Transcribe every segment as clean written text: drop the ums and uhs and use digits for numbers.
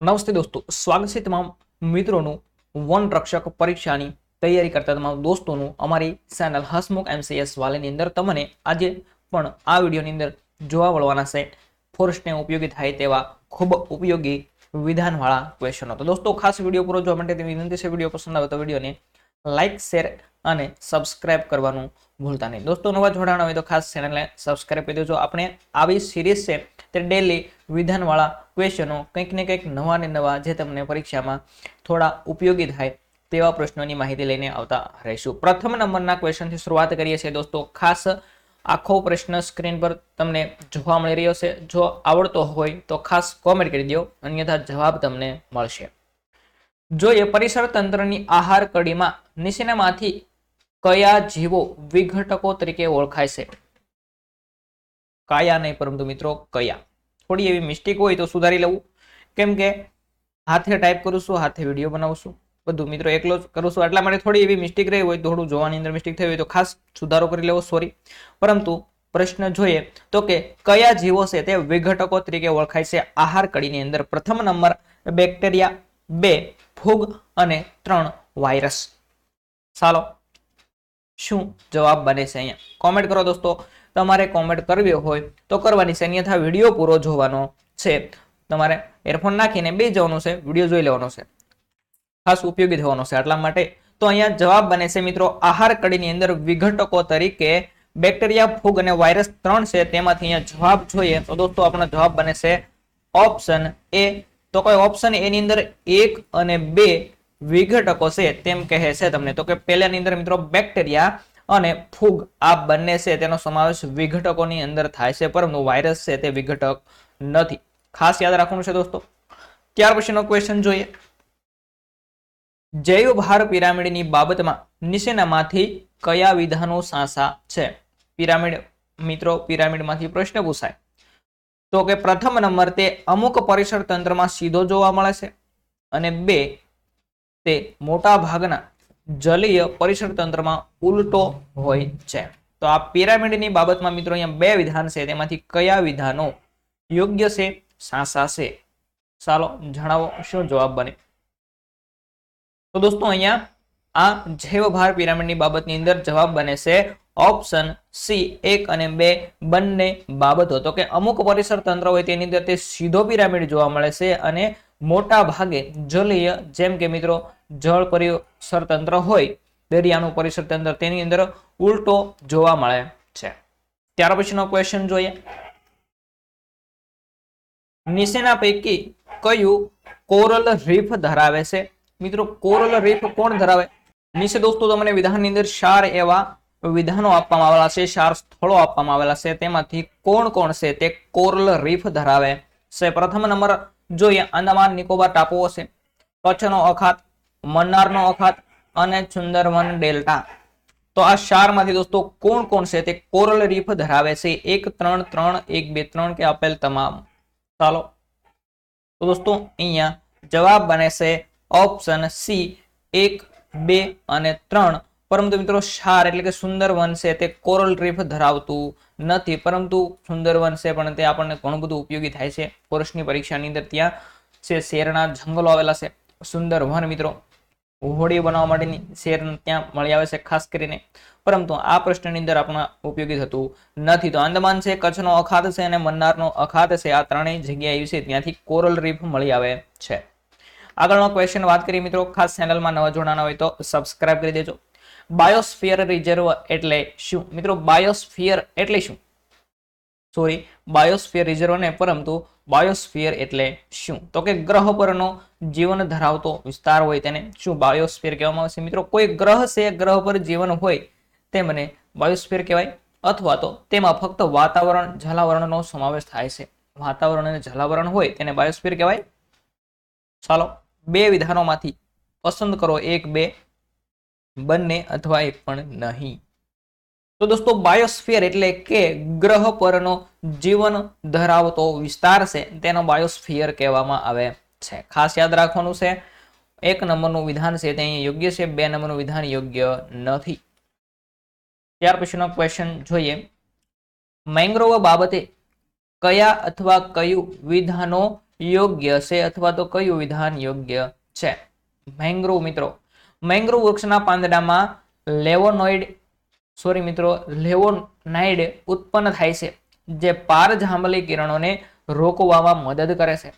નમસ્તે દોસ્તો, સ્વાગત છે તમામ મિત્રોનું વન રક્ષક પરીક્ષાની તૈયારી કરતા તમામ દોસ્તોનું અમારી ચેનલ હસમુખ MCS વાલેની અંદર તમને આજે પણ આ વિડીયોની અંદર જોવા મળવાના છે ફોરેસ્ટને ઉપયોગી થાય તેવા ખૂબ ઉપયોગી વિધાનવાળા ક્વેશ્ચનો। તો દોસ્તો ખાસ વિડીયો પૂરો જોવા માટે વિનંતી છે, વિડીયો પસંદ આવે તો વિડીયોને લાઇક, શેર અને સબસ્ક્રાઇબ કરવાનું ભૂલતા નહીં। દોસ્તો નવા જોડાણા હોય તો ખાસ ચેનલને સબસ્ક્રાઇબ કરી દેજો। આપણે આવી સિરીઝ છે તે ડેલી વિધાનવાળા ક્વેશ્ચનો કંઈક ને કંઈક નવા ને નવા જે તમને પરીક્ષામાં થોડા ઉપયોગી થાય તેવા પ્રશ્નોની માહિતી લઈને આવતા રહીશું। પ્રથમ નંબરના ક્વેશ્ચનથી શરૂઆત કરીએ છીએ દોસ્તો। ખાસ આખો પ્રશ્ન સ્ક્રીન પર તમને જોવા મળી રહ્યો છે। જો આવડતો હોય તો ખાસ કોમેન્ટ કરી દો, અન્યથા જવાબ તમને મળશે। જોઈએ પરિસર તંત્રની આહાર કડીમાં નીચેનામાંથી કયા જીવો વિઘટકો તરીકે ઓળખાય છે? કાયા નહીં પરંતુ મિત્રો કયા। થોડી એવી મિસ્ટેક હોય તો સુધારી લેવું, કેમ કે હાથે ટાઈપ કરું છું, હાથે વિડીયો બનાવું બધું મિત્રો એકલો જ કરું છું, એટલા માટે થોડી એવી મિસ્ટેક રહી હોય, થોડું જોવાની અંદર મિસ્ટેક થઈ હોય તો ખાસ સુધારો કરી લેવો, સોરી। પરંતુ પ્રશ્ન જોઈએ તો કે કયા જીવો છે તે વિઘટકો તરીકે ઓળખાય છે આહાર કડીની અંદર? પ્રથમ નંબર બેક્ટેરિયા, 2 ફૂગ અને 3 વાયરસ। ચાલો શું જવાબ બને છે અહીંયા કોમેન્ટ કરો દોસ્તો। તમારે કોમેન્ટ કરવી હોય તો કરવાની છે, અન્યથા વિડીયો પૂરો જોવાનો છે। તમારે એરફોન નાખીને બેસી જવાનું છે, વિડીયો જોઈ લેવાનો છે, ખાસ ઉપયોગી થવાનો છે એટલા માટે। તો અહીંયા જવાબ બને છે મિત્રો આહાર કડીની અંદર વિઘટકો તરીકે બેક્ટેરિયા, ફૂગ અને વાયરસ 3 છે। તેમાંથી અહીંયા જવાબ જોઈએ તો દોસ્તો આપણો જવાબ બને છે ઓપ્શન એ। તો કોઈ ઓપ્શન એ ની અંદર 1 અને 2 વિઘટકો છે તેમ કહે છે તમને। તો કે પહેલાની અંદર મિત્રો બેક્ટેરિયા અને ફૂગ આ બંને છે તેનો સમાવેશ વિઘટકોની અંદર થાય છે, પરંતુ વાયરસ છે તે વિઘટક નથી, ખાસ યાદ રાખવાનું છે દોસ્તો। ત્યાર પછીનો ક્વેશ્ચન જોઈએ। જૈવ ભાર પિરામિડની બાબતમાં નીચેનામાંથી કયા વિધાનો સાચા છે? પિરામિડ મિત્રો પિરામિડમાંથી પ્રશ્ન પૂછાય તો કે પ્રથમ નંબર તે અમુક પરિસર તંત્રમાં સીધો જોવા મળે છે, અને 2 તે મોટા ભાગના જલીય પરિસર તંત્રમાં ઉલટો હોય છે। તો આ પિરામિડની બાબતમાં મિત્રો અહીંયા 2 વિધાન છે, તેમાંથી કયા વિધાનો યોગ્ય છે, સાચા છે? ચાલો જણાવો શું જવાબ બને। તો દોસ્તો અહીંયા આ જૈવ ભાર પિરામિડની બાબતની અંદર જવાબ બને છે ઓપ્શન સી, 1 અને 2 બંને બાબતો। તો કે અમુક પરિસર તંત્ર હોય તેની અંદર તે સીધો પિરામિડ જોવા મળે છે, અને મોટા ભાગે જલીય જેમ કે મિત્રો જળ પરિસર તંત્ર હોય, દરિયાનું પરિસર તંત્ર, તેની અંદર ઉલટો જોવા મળે છે। ત્યાર પછીનો ક્વેશ્ચન જોઈએ। નીચેના પૈકી કયું કોરલ રીફ ધરાવે છે? મિત્રો કોરલ રીફ કોણ ધરાવે? નીચે દોસ્તો તમને વિધાનની અંદર 4 એવા વિધાનો આપવામાં આવેલા છે, 4 સ્થળો આપવામાં આવેલા છે, તેમાંથી કોણ કોણ છે તે કોરલ રીફ ધરાવે છે? પ્રથમ નંબર જોઈએ આંદામાન નિકોબાર ટાપુઓ છે, કચ્છનો અખાત, મન્નારનો અખાત અને સુંદરવન ડેલ્ટા। તો આ 4 માંથી દોસ્તો કોણ કોણ છે તે કોરલ રીફ ધરાવે છે? 1, 3, 3, 1, 2, 3 કે આપેલ તમામ? ચાલો તો દોસ્તો અહીંયા જવાબ બને છે ઓપ્શન સી, 1, 2 અને 3। પરંતુ મિત્રો 4 એટલે કે સુંદરવન છે તે કોરલ રીફ ધરાવતું નથી, પરંતુ સુંદરવન છે પણ તે આપણને ઘણું બધું ઉપયોગી થાય છે ફોરેસ્ટની પરીક્ષાની અંદર। ત્યાં છે શેરના જંગલો આવેલા છે, સુંદરવન મિત્રો હોડી બનાવવા માટેની શેર ત્યાં મળી આવે છે ખાસ કરીને, પરંતુ આ પ્રશ્નની અંદર આપણને ઉપયોગી થતું નથી। તો આંદામાન છે, કચ્છનો અખાત છે અને મન્નારનો અખાત છે, આ ત્રણેય જગ્યા એવી છે ત્યાંથી કોરલ રીફ મળી આવે છે। આગળનો ક્વેશ્ચન વાત કરીએ મિત્રો, ખાસ ચેનલમાં નવા જોડાના હોય તો સબસ્ક્રાઇબ કરી દેજો। બાયોસ્ફિયર રિઝર્વ એટલે શું? મિત્રો બાયોસ્ફિયર એટલે શું? સોરી, બાયોસ્ફિયર રિઝર્વ ને પરંતુ બાયોસ્ફિયર એટલે શું? તો કે ગ્રહ પરનો જીવન ધરાવતો વિસ્તાર હોય તેને શું બાયોસ્ફિયર કહેવામાં આવે છે? મિત્રો કોઈ ગ્રહ છે, ગ્રહ પર જીવન હોય તેમને બાયોસ્ફિયર કહેવાય, અથવા તો તેમાં ફક્ત વાતાવરણ, જલાવરણનો સમાવેશ થાય છે, વાતાવરણ અને જલાવરણ હોય તેને બાયોસ્ફિયર કહેવાય। ચાલો 2 વિધાનોમાંથી પસંદ કરો, 1, 2, બંને અથવા એક પણ નહીં। તો દોસ્તો બાયોસ્ફિયર એટલે કે ગ્રહ પરનો જીવન ધરાવતો વિસ્તાર છે તેનો બાયોસ્ફિયર કહેવામાં આવે છે, ખાસ યાદ રાખવાનું છે। 1 નંબરનું વિધાન છે તે અહીં યોગ્ય છે, 2 નંબરનું વિધાન યોગ્ય નથી। ત્યાર પછીનો ક્વેશ્ચન જોઈએ। મેંગ્રોવ બાબતે કયા અથવા કયું વિધાનો યોગ્ય છે અથવા તો કયું વિધાન યોગ્ય છે? મેંગ્રોવ મિત્રો, મેંગ્રોવ વૃક્ષના પાંદડામાં લેવોનાઇડ ઉત્પન્ન થાય છે, જે પારજાંબલી કિરણોને રોકવામાં મદદ કરે છે.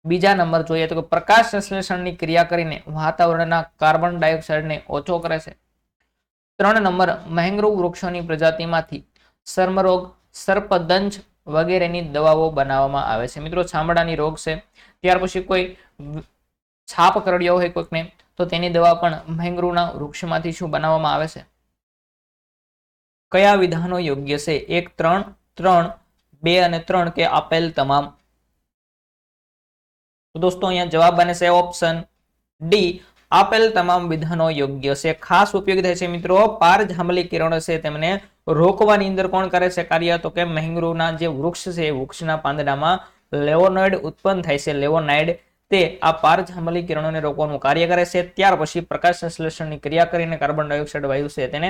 બીજા નંબર જોઈએ તો પ્રકાશ સંશ્લેષણની ક્રિયા કરીને વાતાવરણના કાર્બન ડાયોક્સાઇડને ઓછો કરે છે. 3 નંબર, મેંગ્રોવ વૃક્ષોની પ્રજાતિમાંથી ચર્મરોગ, સર્પદંશ વગેરેની દવાઓ બનાવવામાં આવે છે. મિત્રો ચામડાની રોગ છે, ત્યાર પછી કોઈ છાપ કરડ્યો હોય કોઈકને, તો તેની દવા પણ મેંગ્રોવના વૃક્ષમાંથી શું બનાવવામાં આવે છે? કયા વિધાનો યોગ્ય છે? 1, 3, 3, 2 અને 3 કે આપેલ તમામ? તો દોસ્તો અહીંયા જવાબ બને છે ઓપ્શન ડી, આપેલ તમામ વિધાનો યોગ્ય છે. ખાસ ઉપયોગી થાય છે મિત્રો, પારજાંબલી કિરણો છે તેમને રોકવાની અંદર કોણ કરે છે કાર્ય? તો કે મેંગ્રોવના જે વૃક્ષ છે એ વૃક્ષના પાંદડામાં લેવોનાઇડ ઉત્પન્ન થાય છે. લેવોનાઇડ તે આ પારજાંબલી કિરણોને રોકવાનું કાર્ય કરે છે. ત્યાર પછી પ્રકાશ સંશ્લેષણની ક્રિયા કરીને કાર્બન ડાયોક્સાઇડ વાયુ છે તેને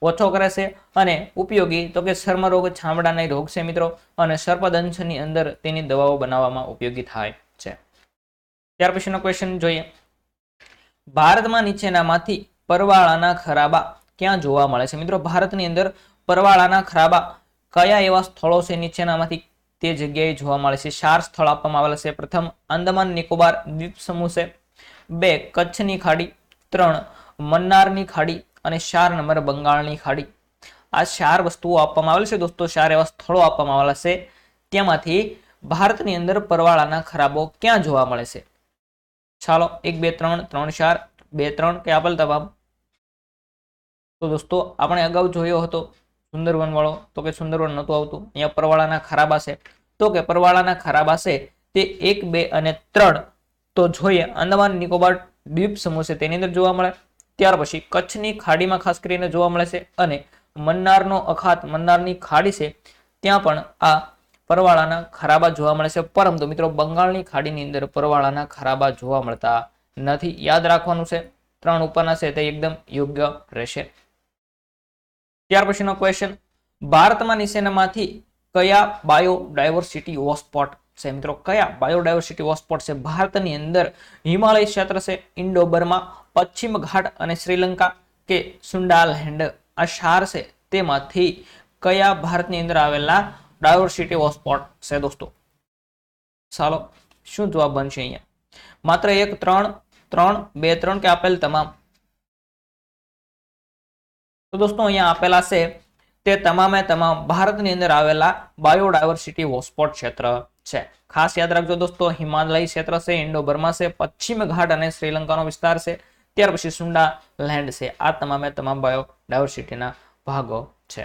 ઓછો કરે છે. અને ઉપયોગી તો કે ચર્મરોગ, ચામડાના રોગ છે મિત્રો, અને સર્પદંશની અંદર તેની દવાઓ બનાવવામાં ઉપયોગી થાય છે. ત્યાર પછીનો ક્વેશ્ચન જોઈએ. ભારતમાં નીચેનામાંથી પરવાળાના ખરાબા ક્યાં જોવા મળે છે? મિત્રો ભારતની અંદર પરવાળાના ખરાબા કયા એવા સ્થળો છે નીચેનામાંથી તે જગ્યાએ જોવા મળે છે? 4 સ્થળ આપવામાં આવેલા છે. પ્રથમ, આંદામાન નિકોબાર દ્વીપ સમૂહ છે. 2, કચ્છની ખાડી. 3, મન્નારની ખાડી. અને 4 નંબર, બંગાળની ખાડી. આ 4 વસ્તુઓ આપવામાં આવેલ છે દોસ્તો, 4 એવા સ્થળો આપવામાં આવેલા છે. તેમાંથી ભારતની અંદર પરવાળાના ખરાબો ક્યાં જોવા મળે છે? ચાલો 1, 2, 3, 3, 4, 2, 3 કે આપેલ તમામ? તો દોસ્તો આપણે અગાઉ જોયો હતો સુંદરવન વાળો, તો કે સુંદરવન નહોતું આવતું. અહીંયા પરવાળાના ખરાબા છે, તો કે પરવાળાના ખરાબા છે તે 1, 2 અને 3 તો જોઈએ આંદામાન નિકોબાર દ્વીપ સમૂહ છે તેની અંદર જોવા મળે. ત્યાર પછી કચ્છની ખાડીમાં ખાસ કરીને જોવા મળે છે. અને મન્નારનો અખાત, મન્નારની ખાડી છે ત્યાં પણ આ પરવાળાના ખરાબા જોવા મળે છે. પરંતુ મિત્રો બંગાળની ખાડીની અંદર પરવાળાના ખરાબા જોવા મળતા નથી. યાદ રાખવાનું છે, 3 ઉપરના છે તે એકદમ યોગ્ય રહેશે. ત્યાર પછીનો ક્વેશ્ચન, ભારતમાં નીચેનામાંથી કયા બાયોડાયવર્સિટી હોટસ્પોટ છે? મિત્રો કયા બાયોડાયવર્સિટી હોટસ્પોટ છે ભારતની અંદર? હિમાલય ક્ષેત્ર છે, ઇન્ડો બર્મા, પશ્ચિમ ઘાટ અને શ્રીલંકા કે સુંડાલેન્ડ? આ 4 છે તેમાંથી કયા ભારતની અંદર આવેલા ડાયવર્સિટી હોટસ્પોટ છે દોસ્તો? ચાલો શું જવાબ બનશે અહીંયા? માત્ર 1, 3, 3, 2, 3 કે આપેલ તમામ? તો દોસ્તો અહીંયા આપેલા છે તે તમામે તમામ ભારતની અંદર આવેલા બાયોડાયવર્સિટી હોટસ્પોટ ક્ષેત્ર છે. ખાસ યાદ રાખજો દોસ્તો, હિમાલય ક્ષેત્ર છે, ઇન્ડો બર્મા છે, પશ્ચિમ ઘાટ અને શ્રીલંકાનો વિસ્તાર છે. ત્યાર પછી સુંડાલેન્ડ છે. આ તમામે તમામ બાયોડાયવર્સિટીના ભાગો છે.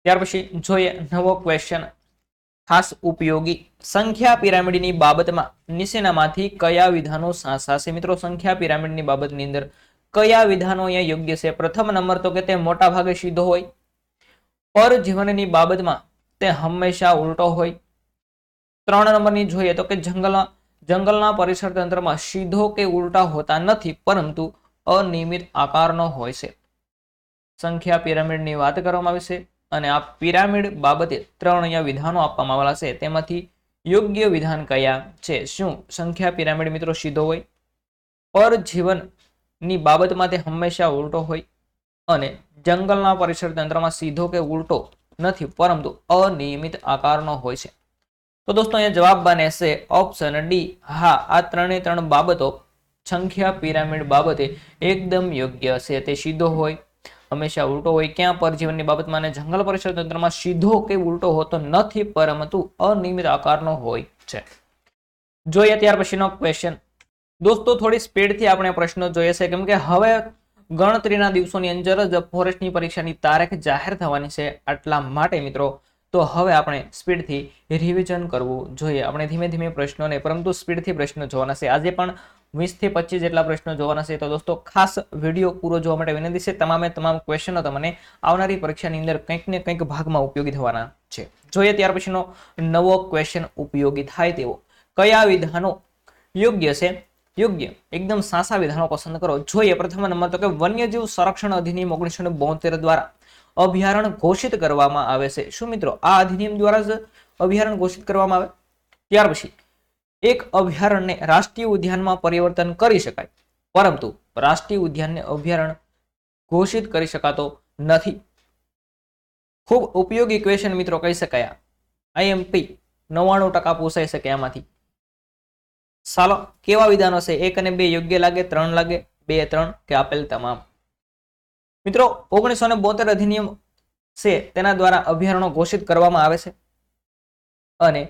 ત્યાર પછી જોઈએ નવો ક્વેશ્ચન, ખાસ ઉપયોગી. સંખ્યા પિરામિડની બાબતમાં નીચેનામાંથી કયા વિધાનો સાચા છે? મિત્રો સંખ્યા પિરામિડની બાબતની અંદર કયા વિધાનો અહીંયા યોગ્ય છે? પ્રથમ નંબર તો કે તે મોટા ભાગે સીધો હોય. પરજીવનની બાબતમાં તે હંમેશા ઉલટો હોય. 3 નંબરની જોઈએ તો કે જંગલના પરિસર તંત્રમાં સીધો કે ઉલટા હોતા નથી, પરંતુ અનિયમિત આકારનો હોય છે. સંખ્યા પિરામિડની વાત કરવામાં આવી છે અને આ પિરામિડ બાબતે 3 અહીંયા વિધાનો આપવામાં આવેલા છે. તેમાંથી યોગ્ય વિધાન કયા છે? શું સંખ્યા પિરામિડ મિત્રો સીધો હોય, પરજીવનની બાબતમાં તે હંમેશા ઉલટો હોય, અને જંગલના પરિસર તંત્રમાં સીધો કે ઉલટો નથી પરંતુ અનિયમિત આકારનો હોય છે? તો દોસ્તો અહીંયા જવાબ બને છે ઓપ્શન ડી. હા, આ 3 બાબતો સંખ્યા પિરામિડ બાબતે એકદમ યોગ્ય છે. તે સીધો હોય, હંમેશા ઉલટો હોય. ક્યાં? પરજીવનની બાબતમાં અને જંગલ પરિસર તંત્રમાં સીધો કે ઉલટો હોતો નથી પરંતુ અનિયમિત આકારનો હોય છે. જોઈએ ત્યાર પછીનો ક્વેશ્ચન. દોસ્તો થોડી સ્પીડથી આપણે પ્રશ્નો જોઈએ છે, કેમ કે હવે ગણતરીના દિવસોની અંદર જ ફોરેસ્ટની પરીક્ષાની તારીખ જાહેર થવાની છે. આટલા માટે મિત્રો તો હવે આપણે સ્પીડથી રિવિઝન કરવું જોઈએ. આપણે ધીમે ધીમે પ્રશ્નો નહીં પરંતુ સ્પીડથી પ્રશ્નો જોવાના છે. આજે પણ 20 થી 25 જેટલા પ્રશ્નો જોવાના છે. તો દોસ્તો ખાસ વિડીયો પૂરો જોવા માટે વિનંતી છે. તમામે તમામ ક્વેશ્ચનો તમને આવનારી પરીક્ષાની અંદર કંઈક ને કંઈક ભાગમાં ઉપયોગી થવાના છે. જોઈએ ત્યાર પછીનો નવો ક્વેશ્ચન ઉપયોગી થાય તેવો. કયા વિધાનો યોગ્ય છે? યોગ્ય એકદમ સાચા વિધાનો પસંદ કરો. જોઈએ પ્રથમ નંબર તો કે વન્યજીવ સંરક્ષણ અધિનિયમ 1972 દ્વારા અભયારણ્ય ઘોષિત કરવામાં આવે છે. શું મિત્રો આ અધિનિયમ દ્વારા જ અભયારણ્ય ઘોષિત કરવામાં આવે? ત્યાર પછી એક અભયારણ્યને રાષ્ટ્રીય ઉદ્યાનમાં પરિવર્તન કરી શકાય, પરંતુ રાષ્ટ્રીય ઉદ્યાનને અભયારણ્ય ઘોષિત કરી શકાતો નથી. ખૂબ ઉપયોગી ક્વેશ્ચન મિત્રો કહી શકાય. આઈએમપી 99% પૂછાઈ શકે આમાંથી. ચાલો કેવા વિધાનો છે? 1 અને 2 યોગ્ય લાગે? 3 લાગે? 2, 3 કે આપેલ તમામ? મિત્રો 1972 અધિનિયમ છે તેના દ્વારા અભયારણ્યો ઘોષિત કરવામાં આવે છે. અને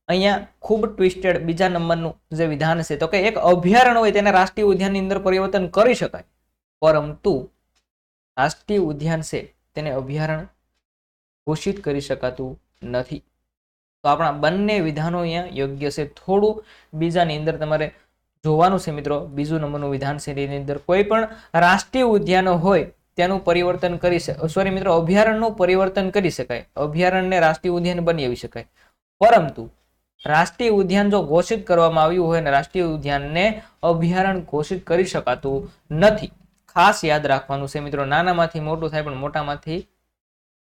અહીંયા ખૂબ ટ્વિસ્ટેડ બીજા નંબરનું જે વિધાન છે તો કે એક અભયારણ્ય હોય તેને રાષ્ટ્રીય ઉદ્યાનની અંદર પરિવર્તન કરી શકાય, પરંતુ રાષ્ટ્રીય ઉદ્યાન છે તેને અભયારણ્ય ઘોષિત કરી શકાતું નથી. તો આપણા બંને વિધાનો અહીંયા યોગ્ય છે. થોડું બીજાની અંદર તમારે જોવાનું છે મિત્રો. બીજું નંબરનું વિધાન છે એની અંદર કોઈ પણ રાષ્ટ્રીય ઉદ્યાનો હોય તેનું પરિવર્તન કરી શકાય, સોરી મિત્રો, અભયારણ્યનું પરિવર્તન કરી શકાય, અભયારણ્યને રાષ્ટ્રીય ઉદ્યાન બનાવી શકાય, પરંતુ રાષ્ટ્રીય ઉદ્યાન જો ઘોષિત કરવામાં આવ્યું હોય અને રાષ્ટ્રીય ઉદ્યાનને અભયારણ્ય ઘોષિત કરી શકાતું નથી. ખાસ યાદ રાખવાનું છે મિત્રો. નાનામાંથી મોટું થાય પણ મોટામાંથી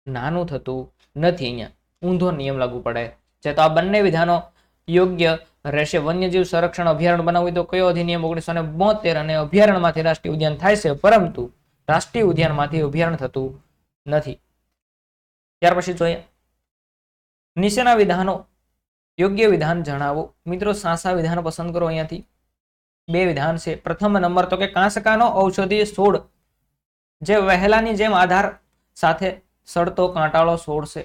નાનું થતું નથી. અહીંયા ઊંધો નિયમ લાગુ પડે છે. તો આ બંને વિધાનો યોગ્ય રહેશે. વન્યજીવ સંરક્ષણ અભયારણ્ય બનાવવું તો કયો અધિનિયમ? 1972. અને અભયારણ્યમાંથી રાષ્ટ્રીય ઉદ્યાન થાય છે, પરંતુ રાષ્ટ્રીય ઉદ્યાનમાંથી અભયારણ્ય થતું નથી. ત્યાર પછી જોઈએ નીચેના વિધાનો યોગ્ય વિધાન જણાવો. મિત્રો સાસા વિધાન પસંદ કરો. અહીંયાથી 2 વિધાન છે. પ્રથમ નંબર તો કે કાંસકાનો ઔષધીય છોડ જે વહેલાની જેમ આધાર સાથે સડતો કાંટાળો છોડ છે.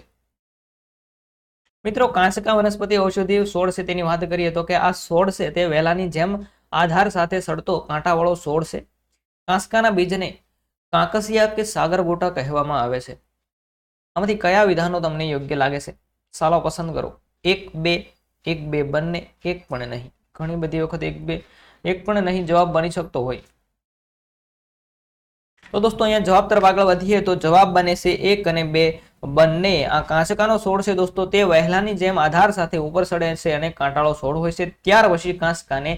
મિત્રો કાંસકા વનસ્પતિ ઔષધીય છોડ છે તેની વાત કરીએ તો કે આ છોડ છે તે વહેલાની જેમ આધાર સાથે સડતો કાંટાવાળો છોડ છે. કાંસકાના બીજને કાંકસિયા કે સાગરગોટા કહેવામાં આવે છે. આમાંથી કયા વિધાનો તમને યોગ્ય લાગે છે? ચાલો પસંદ કરો. 1, 2, 1, 2 બંને, 1 પણ નહીં. ઘણી બધી વખત 1, 2, 1 પણ નહીં જવાબ બની શકતો હોય. તો દોસ્તો અહીંયા જવાબ તરફ આગળ વધીએ તો જવાબ બને છે 1 અને 2 બંને. આ કાંસકાનો છોડ છે દોસ્તો તે વહેલાની જેમ આધાર સાથે ઉપર ચડે છે અને કાંટાળો છોડ હોય છે. ત્યાર પછી કાંસકાને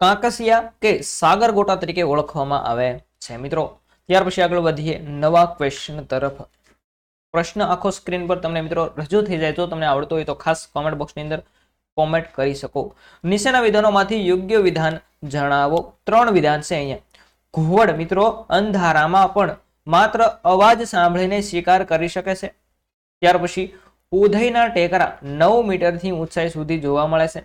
કાંકસિયા કે સાગરગોટા તરીકે ઓળખવામાં આવે છે મિત્રો. ત્યાર પછી આગળ વધીએ નવા ક્વેશ્ચન તરફ. પ્રશ્ન આખો સ્ક્રીન પર તમને મિત્રો રજૂ થઈ જાય તો તમને આવડતો હોય તો ખાસ કોમેન્ટ બોક્સની અંદર કોમેન્ટ કરી શકો. નીચેના વિધાનોમાંથી યોગ્ય વિધાન જણાવો. 3 વિધાન છે અહીંયા. ઘુવડ મિત્રો અંધારામાં પણ માત્ર અવાજ સાંભળીને શિકાર કરી શકે છે. ત્યાર પછી ઉધઈના ટેકરા 9 મીટરથી ઊંચાઈ સુધી જોવા મળે છે.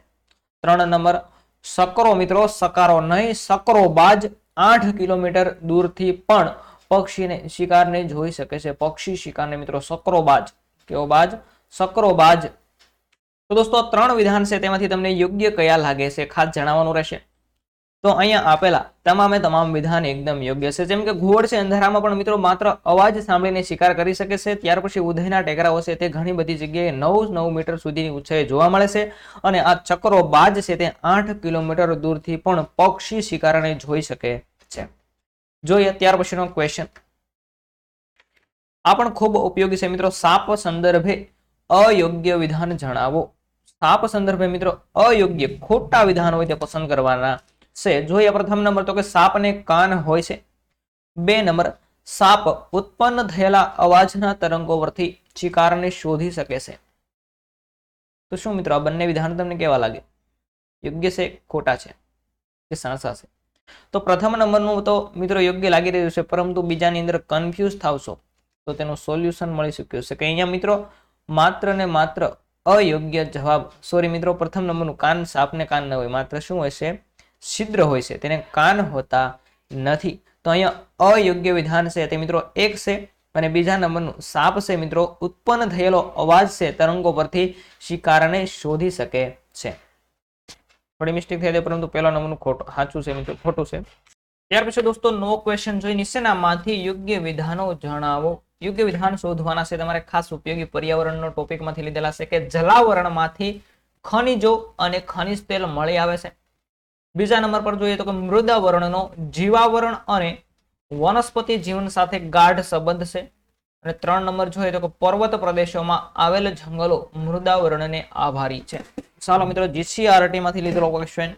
3 નંબર સકરો મિત્રો, સકારો નહીં, સકરો બાજ 8 કિલોમીટર દૂરથી પણ પક્ષીને શિકારને જોઈ શકે છે. પક્ષી શિકારને મિત્રો સકરો બાજ. કેવો બાજ? સકરો બાજ. તો દોસ્તો 3 વિધાન છે તેમાંથી તમને યોગ્ય કયા લાગે છે ખાસ જણાવવાનું રહેશે. તો અહીંયા આપેલા તમામે તમામ વિધાન એકદમ યોગ્ય છે. જેમ કે ઘુવડ છે અંધારામાં પણ મિત્રો માત્ર અવાજ સાંભળીને શિકાર કરી શકે છે. ત્યાર પછી ઉધઈના ટેકરાઓ છે તે ઘણી બધી જગ્યાએ 9 મીટર સુધીની ઊંચાઈએ જોવા મળે છે. અને આ ચકરો બાજ છે તે 8 કિલોમીટર દૂરથી પણ પક્ષી શિકારને જોઈ શકે છે. જોઈએ ત્યાર પછીનો ક્વેશ્ચન. આ પણ ખૂબ ઉપયોગી છે મિત્રો. સાપ સંદર્ભે અયોગ્ય વિધાન જણાવો. સાપ સંદર્ભે મિત્રો અયોગ્ય ખોટા વિધાન હોય તે પસંદ કરવાના છે. જોઈએ પ્રથમ નંબર તો કે સાપને કાન હોય છે. 2 નંબર સાપ ઉત્પન્ન થયેલા અવાજના તરંગો પરથી શિકારને શોધી શકે છે. તો શું મિત્રો આ બંને વિધાન તમને કેવા લાગે? યોગ્ય છે, ખોટા છે કે સાચા છે? તો પ્રથમ નંબરનું તો મિત્રો યોગ્ય લાગી રહ્યું છે, પરંતુ બીજાની અંદર કન્ફ્યુઝ થાવશો તો તેનું સોલ્યુશન મળી શક્યું છે કે અહીંયા મિત્રો માત્ર ને માત્ર અયોગ્ય જવાબ. સોરી મિત્રો, પ્રથમ નંબરનું કાન, સાપને કાન ન હોય, માત્ર શું હોય છે? છિદ્ર હોય છે, તેને કાન હોતા નથી. તો અહીંયા અયોગ્ય વિધાન છે તે મિત્રો 1 છે. અને બીજા નંબરનું સાપ છે મિત્રો ઉત્પન્ન થયેલો અવાજ છે તરંગો પરથી શિકારને શોધી શકે છે. થોડી મિસ્ટેક થઈ જાય, પરંતુ પહેલા નંબરનું ખોટું સાચું છે મિત્રો, ખોટું છે. ત્યાર પછી દોસ્તો નો ક્વેશ્ચન જોઈ નીચેનામાંથી યોગ્ય વિધાનો જણાવો. યોગ્ય વિધાન શોધવાના છે તમારે. ખાસ ઉપયોગી પર્યાવરણનો ટોપિકમાંથી લીધેલા છે કે જલાવરણમાંથી ખનિજો અને ખનિજ તેલ મળી આવે છે. બીજા નંબર પર જોઈએ તો કે મૃદાવરણનો જીવાવરણ અને વનસ્પતિ જીવન સાથે ગાઢ સંબંધ છે. અને 3 નંબર જોઈએ તો કે પર્વત પ્રદેશોમાં આવેલ જંગલો મૃદાવરણને આભારી છે. ચાલો મિત્રો જીસીઆરટી માંથી લીધેલો ક્વેશ્ચન.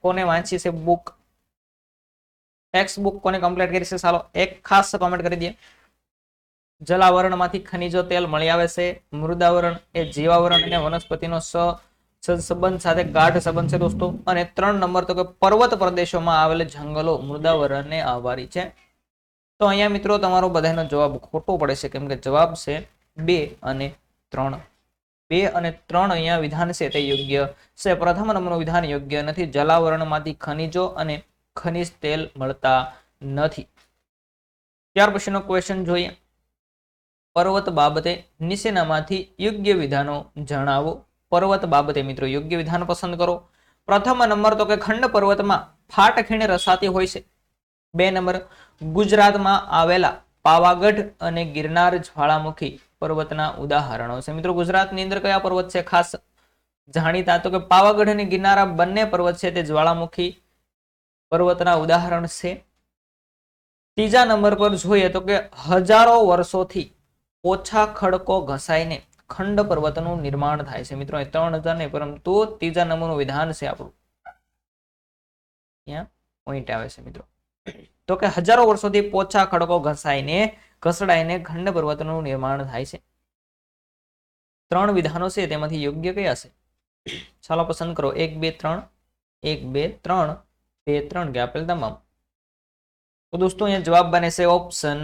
કોને વાંચી છે બુક, ટેક્સ્ટ બુક કોને કમ્પ્લીટ કરી છે? ચાલો એક ખાસ કોમેન્ટ કરી દે. જલાવરણમાંથી ખનિજો તેલ મળી આવે છે. મૃદાવરણ એ જીવાવરણ અને વનસ્પતિનો સંબંધ સાથે ગાઢ સંબંધ છે દોસ્તો. અને 3 નંબર તો કે પર્વત પ્રદેશોમાં આવેલ જંગલો મૃદાવરણને આભારી છે. તો અહીંયા મિત્રો તમારો બધાનો જવાબ ખોટો પડે છે, કેમ કે જવાબ છે 2 અને 3. 2 અને 3 અહીંયા વિધાન છે તે યોગ્ય છે. પ્રથમ નંબરનું વિધાન યોગ્ય નથી. જલાવરણમાંથી ખનિજો અને ખનિજ તેલ મળતા નથી. ત્યાર પછીનો ક્વેશ્ચન જોઈએ. પર્વત બાબતે નીચેનામાંથી યોગ્ય વિધાનો જણાવો. પર્વત બાબતે મિત્રો યોગ્ય વિધાન પસંદ કરો. પ્રથમ નંબર તો કે ખંડ પર્વતમાં ફાટ ખીણ રસાતી હોય છે. 2 નંબર ગુજરાતમાં આવેલા પાવાગઢ અને ગિરનાર જ્વાળામુખી પર્વતના ઉદાહરણો છે. મિત્રો ગુજરાતની અંદર કયા પર્વત છે ખાસ જાણીતા? તો કે પાવાગઢ અને ગિરનાર આ બંને પર્વત છે તે જ્વાળામુખી પર્વતના ઉદાહરણ છે. ત્રીજા નંબર પર જોઈએ તો કે હજારો વર્ષોથી ઓછા ખડકો ઘસાઈને ખંડ પર્વતનું નિર્માણ થાય છે. મિત્રો 3000 નહીં, પરંતુ ત્રીજા નંબરનું વિધાન છે આપણું. અહીંયા પોઈન્ટ આવે છે મિત્રો. તો કે હજારો વર્ષોથી પોચા ખડકો ઘસડાઈને ખંડ પર્વતનું નિર્માણ થાય છે. 3 વિધાનો છે તેમાંથી યોગ્ય કયા છે? ચાલો પસંદ કરો. 1 2 3, 1 2 3, 2 3 કે આપેલ તમામ. તો દોસ્તો અહીંયા જવાબ બને છે ઓપ્શન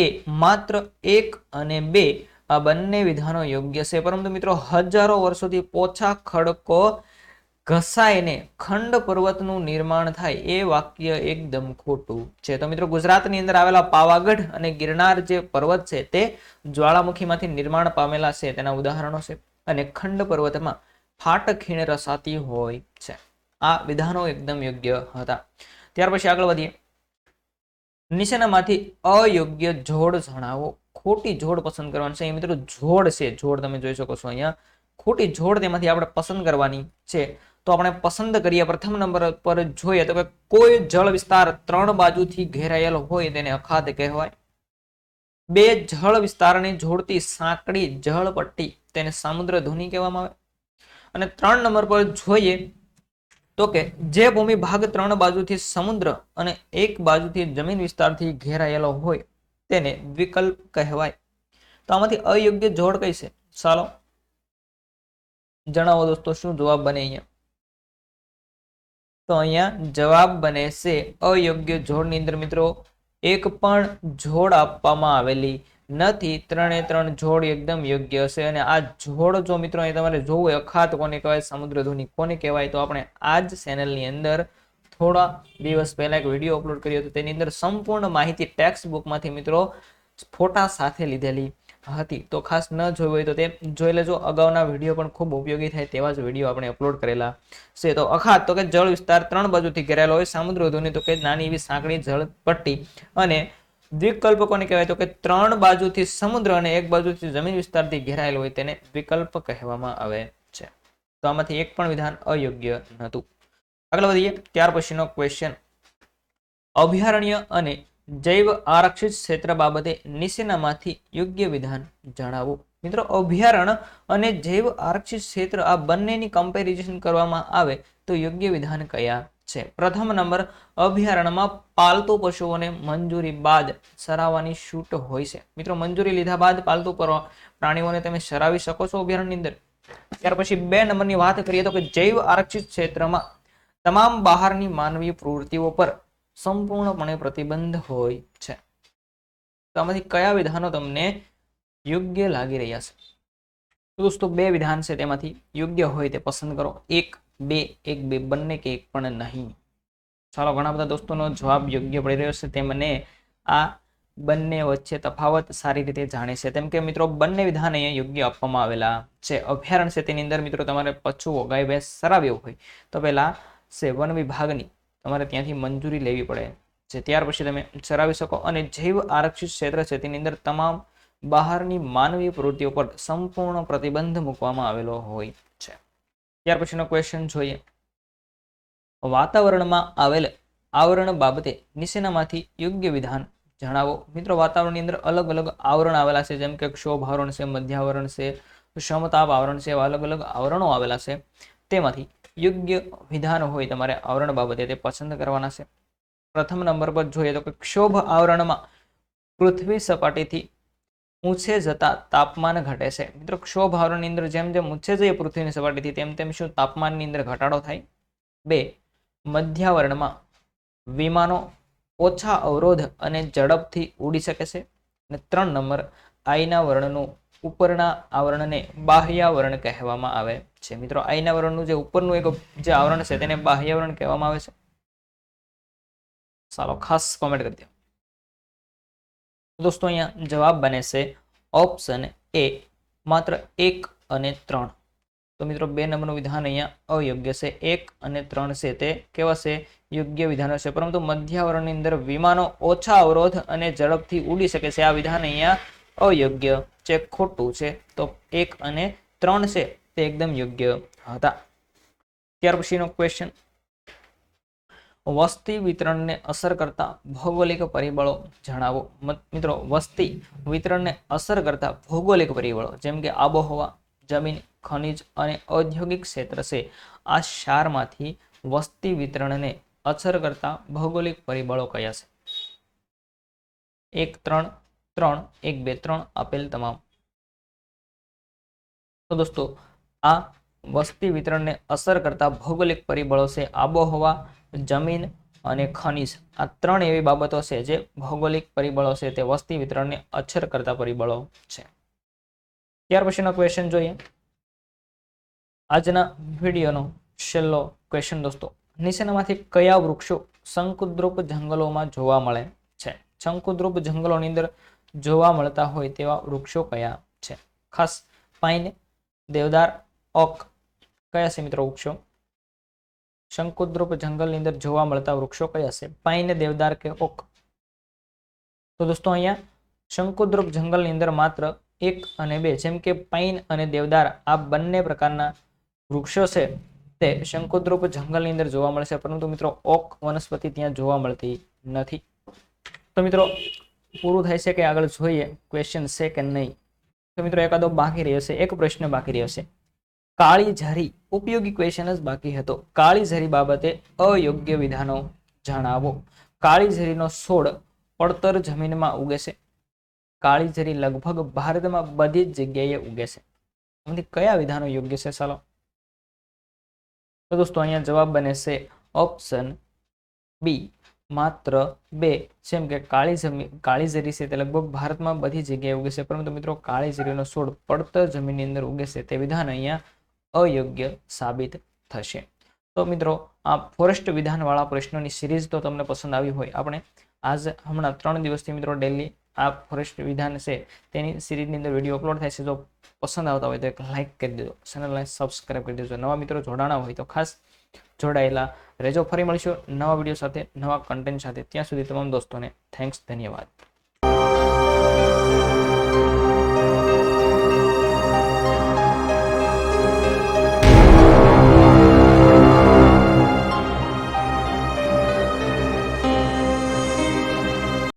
એ. માત્ર 1 અને 2 આ બંને વિધાનો યોગ્ય છે, પરંતુ મિત્રો હજારો વર્ષોથી પોચા ખડકો ઘસાઈને ખંડ પર્વતનું નિર્માણ થાય એ વાક્ય એકદમ ખોટું છે. તો મિત્રો ગુજરાતની અંદર આવેલા પાવાગઢ અને ગિરનાર જે પર્વત છે તે જ્વાળામુખીમાંથી નિર્માણ પામેલા છે, તેના ઉદાહરણો છે. અને ખંડ પર્વતમાં ફાટ ખીણ રસાતી હોય છે. આ વિધાનો એકદમ યોગ્ય હતા. ત્યાર પછી આગળ વધીએ. નીચેનામાંથી અયોગ્ય જોડ જણાવો. ખોટી જોડ પસંદ કરવાની છે. મિત્રો જોડ છે, જોડ તમે જોઈ શકો છો અહીંયા. ખોટી જોડ તેમાંથી આપણે પસંદ કરવાની છે. તો આપણે પસંદ કરીએ. પ્રથમ નંબર પર જોઈએ તો કે કોઈ જળ વિસ્તાર 3 બાજુથી ઘેરાયેલો હોય તેને અખાત કહેવાય. 2 જળ વિસ્તારને જોડતી સાંકડી જળપટ્ટી તેને સમુદ્ર ધુની કહેવામાં આવે. અને 3 નંબર પર જોઈએ તો કે જે ભૂમિ ભાગ 3 બાજુથી સમુદ્ર અને 1 બાજુથી જમીન વિસ્તારથી ઘેરાયેલો હોય તેને દ્વિકલ્પ કહેવાય. તો આમાંથી અયોગ્ય જોડ કઈ છે? ચાલો જણાવો દોસ્તો, શું જવાબ બને અહીંયા? તો અહીંયા જવાબ બને છે અયોગ્ય જોડની અંદર મિત્રો એક પણ જોડ આપવામાં આવેલી નથી. 3 જોડ એકદમ યોગ્ય છે. અને આ જોડ જો મિત્રો અહીં તમારે જોવું હોય, અખાત કોને કહેવાય, સમુદ્ર ધુની કોને કહેવાય, તો આપણે આ જ ચેનલની અંદર થોડા દિવસ પહેલા એક વિડીયો અપલોડ કર્યો હતો. તેની અંદર સંપૂર્ણ માહિતી ટેક્સ્ટ બુકમાંથી મિત્રો ફોટા સાથે લીધેલી હતી. તો ખાસ ન જોયું હોય તો તે જોઈ લેજો. અગાઉના વિડીયો પણ ખૂબ ઉપયોગી થાય તેવા જ વિડીયો આપણે અપલોડ કરેલા છે. તો અખાત તો કે જળ વિસ્તાર 3 બાજુથી ઘેરાયેલો હોય. સમુદ્ર ધુની તો કે નાની એવી સાંકડી જળપટ્ટી. અને દ્વિકલ્પ કોને કહેવાય? તો કે 3 બાજુથી સમુદ્ર અને 1 બાજુથી જમીન વિસ્તારથી ઘેરાયેલો હોય તેને વિકલ્પ કહેવામાં આવે છે. તો આમાંથી એક પણ વિધાન અયોગ્ય નહોતું. આગળ વધીએ. ત્યાર પછીનો ક્વેશ્ચન. અભયારણ્ય અને જૈવ આરક્ષિત ક્ષેત્ર બાબતે નીચેનામાંથી યોગ્ય વિધાન જણાવો. મિત્રો અભયારણ્ય અને જૈવ આરક્ષિત ક્ષેત્ર આ બંનેની કમ્પેરિઝન કરવામાં આવે તો યોગ્ય વિધાન કયા છે? પ્રથમ નંબર, અભયારણ્યમાં પાલતુ પશુઓને મંજૂરી બાદ સરાવવાની છૂટ હોય છે. મિત્રો મંજૂરી લીધા બાદ પાલતુ પ્રાણીઓને તમે સરાવી શકો છો અભયારણ્યની અંદર. ત્યાર પછી 2 નંબરની વાત કરીએ તો કે જૈવ આરક્ષિત ક્ષેત્રમાં તમામ બહારની માનવીય પ્રવૃત્તિઓ પર સંપૂર્ણપણે પ્રતિબંધ હોય છે. તો આમાંથી કયા વિધાનો તમને યોગ્ય લાગી રહ્યા છે? તો દોસ્તો 2 વિધાન છે, તેમાંથી યોગ્ય હોય તે પસંદ કરો. 1 2 બંને કે એક પણ નહીં. ચાલો ઘણા બધા દોસ્તોનો જવાબ યોગ્ય પડી રહ્યો છે. તેમને આ બંને વચ્ચે તફાવત સારી રીતે જાણે છે. તેમ કે મિત્રો બંને વિધાન અહીંયા યોગ્ય આપવામાં આવેલા છે. અભયારણ્ય છે તેની અંદર મિત્રો તમારે પશુઓ ગાય ભેંસ સરાવ્યો હોય તો પહેલા છે વન વિભાગની તમારે ત્યાંથી મંજૂરી લેવી પડે છે. ત્યાર પછી તમે સરાવી શકો. અને જૈવ આરક્ષિત ક્ષેત્ર છે તેની અંદર તમામ બહારની માનવીય પ્રવૃત્તિઓ પર સંપૂર્ણ પ્રતિબંધ મૂકવામાં આવેલો હોય છે. ત્યાર પછીનો ક્વેશ્ચન જોઈએ. વાતાવરણમાં આવેલ આવરણ બાબતે નીચેનામાંથી યોગ્ય વિધાન જણાવો. મિત્રો વાતાવરણની અંદર અલગ અલગ આવરણ આવેલા છે, જેમ કે ક્ષોભ આવરણ છે, મધ્યાવરણ છે, સમતાપ આવરણ છે, એવા અલગ અલગ આવરણો આવેલા છે. તેમાંથી યોગ્ય વિધાન હોય તમારે આવરણ બાબતે તે પસંદ કરવાના છે. પ્રથમ નંબર પર જોઈએ તો કે ક્ષોભ આવરણમાં પૃથ્વી સપાટીથી ઊંચે જતા તાપમાન ઘટે છે? મિત્રો ક્ષોભ આવરણની અંદર જેમ જેમ ઊંચે જઈએ પૃથ્વીની સપાટીથી તેમ તેમ શું તાપમાનની અંદર ઘટાડો થાય? 2. મધ્યાવરણમાં વિમાનો ઓછા અવરોધ અને ઝડપથી ઉડી શકે છે? અને 3 નંબર, આઈના વર્ણનું ઉપરના આવરણને બાહ્યાવરણ કહેવામાં આવે છે. મિત્રો આઈના વર્ણનું જે ઉપરનું એક જે આવરણ છે તેને બાહ્યાવરણ કહેવામાં આવે છે. ચાલો ખાસ કોમેન્ટ કરી દો. દોસ્તો અહીંયા જવાબ બને છે ઓપ્શન એ, માત્ર 1 અને 3. તો મિત્રો 2 નંબરનું વિધાન અહીંયા અયોગ્ય છે. 1 અને 3 છે તે કેવા છે? યોગ્ય વિધાનો છે. પરંતુ મધ્યાવરણની અંદર વિમાનો ઓછા અવરોધ અને ઝડપથી ઉડી શકે છે, આ વિધાન અહીંયા અયોગ્ય છે, ખોટું છે. તો 1 અને 3 છે તે એકદમ યોગ્ય હતા. ત્યાર પછીનો ક્વેશ્ચન, વસ્તી વિતરણને અસર કરતા ભૌગોલિક પરિબળો જણાવો. મિત્રો વસ્તી વિતરણને અસર કરતા ભૌગોલિક પરિબળો જેમ કે આબોહવા, જમીન, ખનિજ અને ઔદ્યોગિક ક્ષેત્ર છે. આ ચારમાંથી વસ્તી વિતરણને અસર કરતા ભૌગોલિક પરિબળો કયા છે? 1, 3, 3, 1, 2, 3 આપેલ તમામ. તો દોસ્તો આ વસ્તી વિતરણને અસર કરતા ભૌગોલિક પરિબળો છે આબોહવા, જમીન અને ખનિજ. આ 3 એવી બાબતો છે જે ભૌગોલિક પરિબળો છે તે વસ્તી વિતરણને અસર કરતા પરિબળો છે. ત્યાર પછીનો ક્વેશ્ચન જોઈએ. આજના વિડીયોનો છેલ્લો ક્વેશ્ચન દોસ્તો, નીચેનામાંથી કયા વૃક્ષો શંકુદ્રુપ જંગલોમાં જોવા મળે છે? શંકુદ્રુપ જંગલોની અંદર જોવા મળતા હોય તેવા વૃક્ષો કયા છે? ખાસ પાઇન, દેવદાર, ઓક કયા છે મિત્રો વૃક્ષો? શંકુદ્રુપ જંગલની અંદર જોવા મળતા વૃક્ષો કયા છે? પાઇન, દેવદાર કે ઓક? તો દોસ્તો અહીંયા શંકુદ્રુપ જંગલની અંદર માત્ર 1 અને 2 જેમ કે પાઇન અને દેવદાર આ બંને પ્રકારના વૃક્ષો છે તે શંકુદ્રુપ જંગલની અંદર જોવા મળશે, પરંતુ મિત્રો ઓક વનસ્પતિ ત્યાં જોવા મળતી નથી. તો મિત્રો પૂરું થાય છે કે આગળ જોઈએ ક્વેશ્ચન છે કે નહીં? તો મિત્રો એકાદો બાકી રહ્યો છે, એક પ્રશ્ન બાકી રહ્યો છે. કાળી ઝરી ઉપયોગી ક્વેશ્ચન જ બાકી હતો. કાળી ઝરી બાબતે અયોગ્ય વિધાનો જણાવો. કાળી ઝરીનો છોડ પડતર જમીનમાં ઉગે છે. કાળી ઝરી લગભગ ભારતમાં બધી જ જગ્યાએ ઉગે છે. આમાંથી કયા વિધાનો યોગ્ય છે? ચાલો તો દોસ્તો અહીંયા જવાબ બને છે ઓપ્શન બી, માત્ર 2. જેમ કે કાળી ઝરી છે તે લગભગ ભારતમાં બધી જગ્યાએ ઉગે છે, પરંતુ મિત્રો કાળી ઝરીનો છોડ પડતર જમીનની અંદર ઉગે છે તે વિધાન અહીંયા અયોગ્ય સાબિત થશે. તો મિત્રો આ ફોરેસ્ટ વિધાનવાળા પ્રશ્નોની સિરીઝ તો તમને પસંદ આવી હોય, આપણે આજ હમણાં 3 દિવસથી મિત્રો ડેલી આ ફોરેસ્ટ વિધાન છે તેની સિરીઝની અંદર વિડીયો અપલોડ થાય છે. જો પસંદ આવતા હોય તો એક લાઇક કરી દેજો, ચેનલને સબસ્ક્રાઇબ કરી દેજો. નવા મિત્રો જોડાણા હોય તો ખાસ જોડાયેલા રહેજો. ફરી મળીશું નવા વિડીયો સાથે, નવા કન્ટેન્ટ સાથે. ત્યાં સુધી તમામ દોસ્તોને થેન્ક્સ, ધન્યવાદ.